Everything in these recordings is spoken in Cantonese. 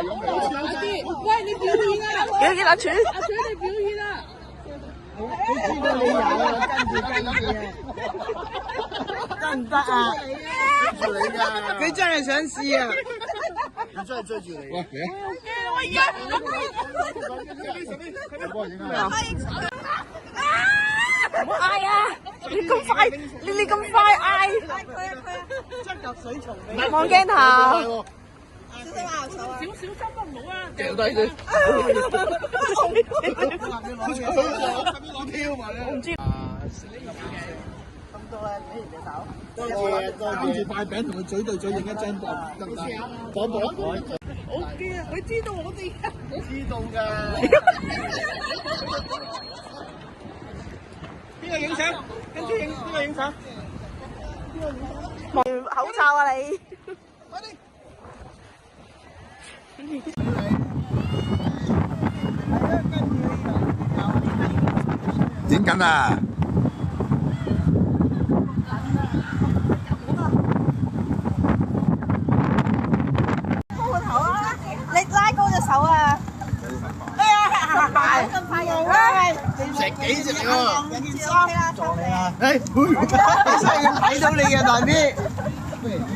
喂，你表演啊！表演阿柱，阿柱你表演啊！佢知道你有啊，跟住得唔得啊？追住你㗎，佢真係想試啊！佢真係追住你。喂，嚟啊！我而家唔好嗌啊！你咁快，你咁快嗌！執入水槽俾望鏡頭。少少心都唔好啊！掉低佢。我跳埋啦！我唔知。咁多咧，俾人隻手。多謝多謝。跟住塊餅同佢嘴對嘴影一張得唔得？講講。好驚啊！佢知道我哋知道㗎。邊個影相？跟住影，邊個影相？望口罩啊你！影緊啊！高個頭啊！你拉高隻手啊！咩啊？咁快嘅？成幾隻嚟喎！撞你啊！誒，真係要睇到你嘅大 B。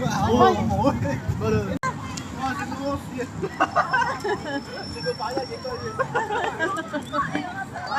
好，嗰度。哇！食到屙屎啊！食到擺得幾多嘢？哇！